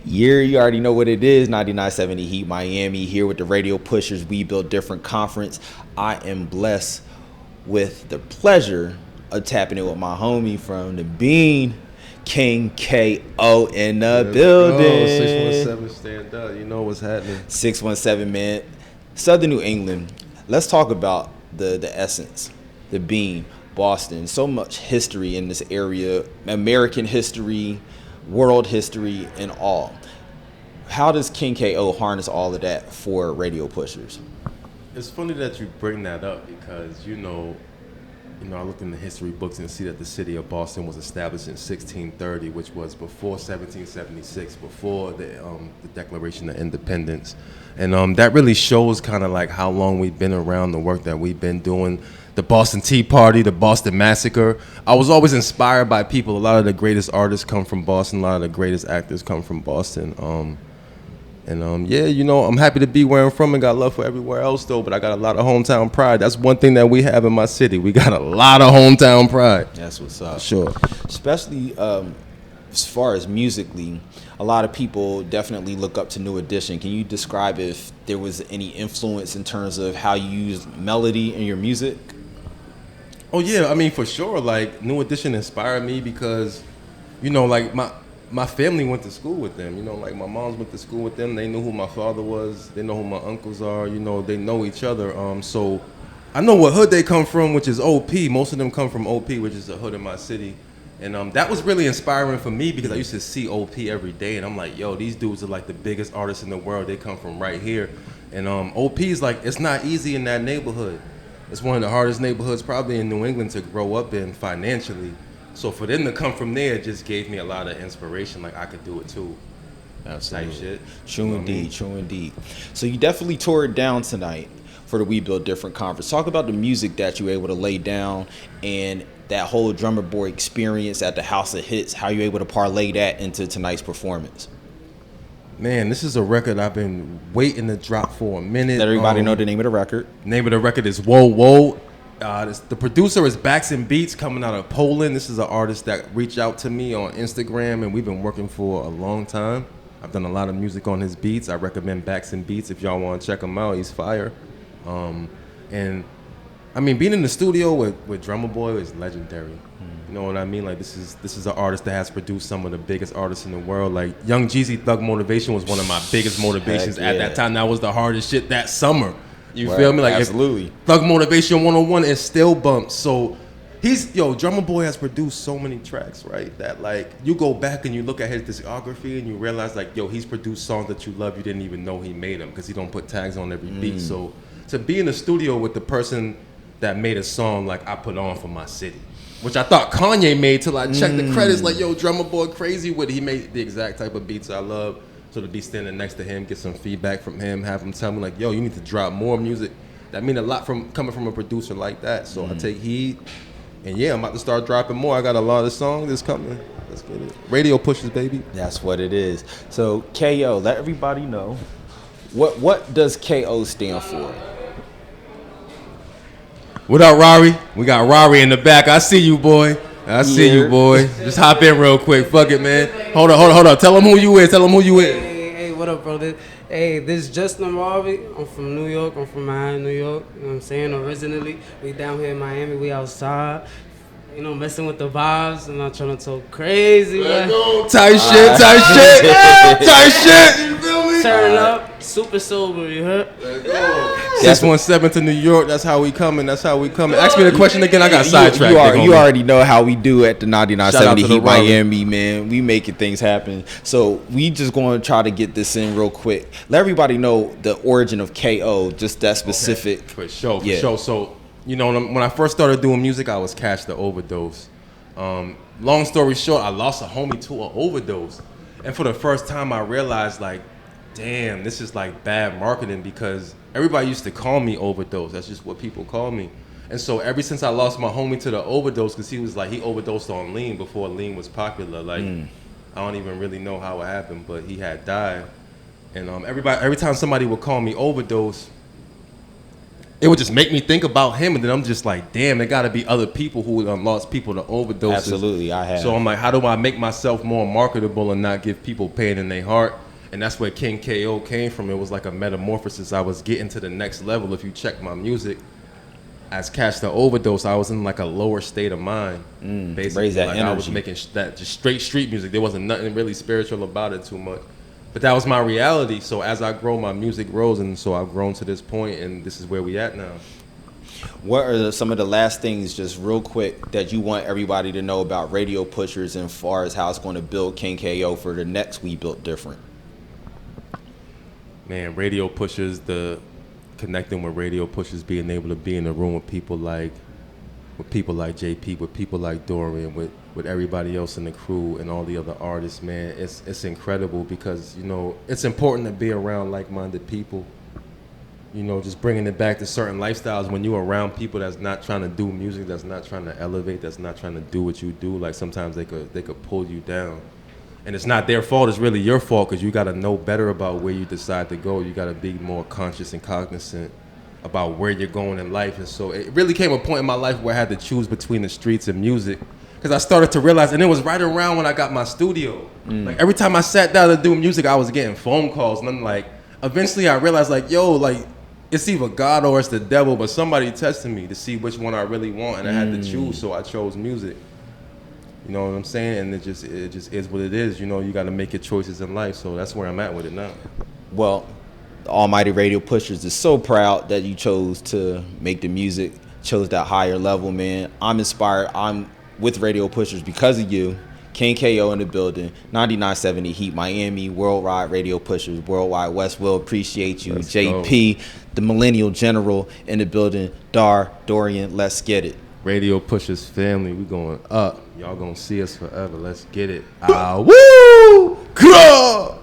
You already know what it is. 99.70 Heat Miami here with the Radio Pushers. We Build Different Conference. I am blessed with the pleasure of tapping in with my homie from the Bean, King KO in the building. 617 stand up. You know what's happening. 617, man. Southern New England. Let's talk about the essence, the Bean, Boston. So much history in this area, American history, world history, and all. How does King KO harness all of that for Radio Pushers? It's funny that you bring that up because, I look in the history books and see that the city of Boston was established in 1630, which was before 1776, before the Declaration of Independence. And that really shows kind of like how long we've been around, the work that we've been doing. The Boston Tea Party, the Boston Massacre. I was always inspired by people. A lot of the greatest artists come from Boston. A lot of the greatest actors come from Boston. I'm happy to be where I'm from and got love for everywhere else, though. But I got a lot of hometown pride. That's one thing that we have in my city. We got a lot of hometown pride. That's what's up. Sure. Especially as far as musically, a lot of people definitely look up to New Edition. Can you describe if there was any influence in terms of how you use melody in your music? Oh, yeah. I mean, for sure. Like, New Edition inspired me because, my family went to school with them. Like my moms went to school with them. They knew who my father was. They know who my uncles are. They know each other. So I know what hood they come from, which is OP. Most of them come from OP, which is a hood in my city. And that was really inspiring for me because I used to see OP every day. And I'm like, yo, these dudes are like the biggest artists in the world. They come from right here. And OP is like, it's not easy in that neighborhood. It's one of the hardest neighborhoods probably in New England to grow up in financially. So for them to come from there just gave me a lot of inspiration. Like I could do it too. Absolutely. Type shit. True indeed. True indeed. So you definitely tore it down tonight for the We Build Different Conference. Talk about the music that you were able to lay down and that whole drummer boy experience at the House of Hits. How you able to parlay that into tonight's performance? Man, this is a record I've been waiting to drop for a minute. Let everybody know the name of the record. Name of the record is Whoa Whoa. The producer is Backs and Beats coming out of Poland. This is an artist that reached out to me on Instagram, and we've been working for a long time. I've done a lot of music on his beats. I recommend Backs and Beats if y'all want to check him out. He's fire. And I mean, being in the studio with Drummer Boy is legendary. You know what I mean? Like this is an artist that has produced some of the biggest artists in the world. Like Young Jeezy, Thug Motivation was one of my biggest motivations at that time. That was the hardest shit that summer. You feel me? Like absolutely. Thug Motivation 101 is still bumps. So Drummer Boy has produced so many tracks, right? That like you go back and you look at his discography and you realize like, he's produced songs that you love. You didn't even know he made them because he don't put tags on every beat. So to be in the studio with the person that made a song like I Put On for My City, which I thought Kanye made till I checked the credits, like, Drummer Boy crazy with it. He made the exact type of beats I love. So to be standing next to him, get some feedback from him, have him tell me like, you need to drop more music. That mean a lot from coming from a producer like that. So I take heed. And I'm about to start dropping more. I got a lot of songs that's coming. Let's get it. Radio Pushers, baby. That's what it is. So KO, let everybody know. What does KO stand for? What up, Robie? We got Robie in the back. I see you, boy. I see you, boy. Just hop in real quick. Fuck it, man. Hold up. Tell them who you is. Hey, what up, bro? This is Justin Robie. I'm from New York. I'm from Miami, New York. You know what I'm saying? Originally, we down here in Miami. We outside. Messing with the vibes. I'm not trying to talk crazy, man. Tight shit. You feel me? Turn up. Super sober, you heard? 617 to New York. That's how we coming. Ask me the question again. I got sidetracked. You already know how we do at the 99.70 Heat Robie. Miami, man. We making things happen. So we just going to try to get this in real quick. Let everybody know the origin of KO, just that specific. Okay. For sure. So, when I first started doing music, I was cashed the Overdose. Long story short, I lost a homie to an overdose. And for the first time, I realized, like, damn, this is like bad marketing because everybody used to call me Overdose. That's just what people call me. And so ever since I lost my homie to the overdose, because he overdosed on lean before lean was popular. Like, I don't even really know how it happened, but he had died. And every time somebody would call me Overdose, it would just make me think about him, and then I'm just like, damn, there got to be other people who lost people to overdoses. Absolutely, I have. So I'm like, how do I make myself more marketable and not give people pain in their heart? And that's where King KO came from. It was like a metamorphosis. I was getting to the next level. If you check my music, as Catch the Overdose, I was in like a lower state of mind. Basically, raise that like energy. I was making that just straight street music. There wasn't nothing really spiritual about it too much. But that was my reality. So as I grow, my music grows, and so I've grown to this point, and this is where we at now. What are some of the last things, just real quick, that you want everybody to know about Radio Pushers and far as how it's going to build King KO for the next We Built Different? Man, Radio Pushers, the connecting with Radio Pushers, being able to be in the room with people like JP, with people like Dorian, with everybody else in the crew and all the other artists, man, it's incredible because, you know, it's important to be around like-minded people. You know, just bringing it back to certain lifestyles. When you're around people that's not trying to do music, that's not trying to elevate, that's not trying to do what you do, like sometimes they could pull you down. And it's not their fault, it's really your fault, because you got to know better about where you decide to go. You got to be more conscious and cognizant about where you're going in life. And so it really came a point in my life where I had to choose between the streets and music, because I started to realize, and it was right around when I got my studio. Like every time I sat down to do music, I was getting phone calls, and I'm like, eventually I realized, like, yo, like, it's either God or it's the devil, but somebody tested me to see which one I really want, and I had to choose, so I chose music. You know what I'm saying? And it just is what it is. You know, you got to make your choices in life, so that's where I'm at with it now. Well, the Almighty Radio Pushers is so proud that you chose to make the music, chose that higher level, man. I'm inspired. I'm with Radio Pushers because of you. King KO in the building, 9970 Heat Miami, Worldwide Radio Pushers, Worldwide Westville, appreciate you. Let's JP, go. the Millennial General in the building, Dorian, let's get it. Radio Pushers family, we going up. Y'all gonna see us forever. Let's get it. Ah, woo! Grah!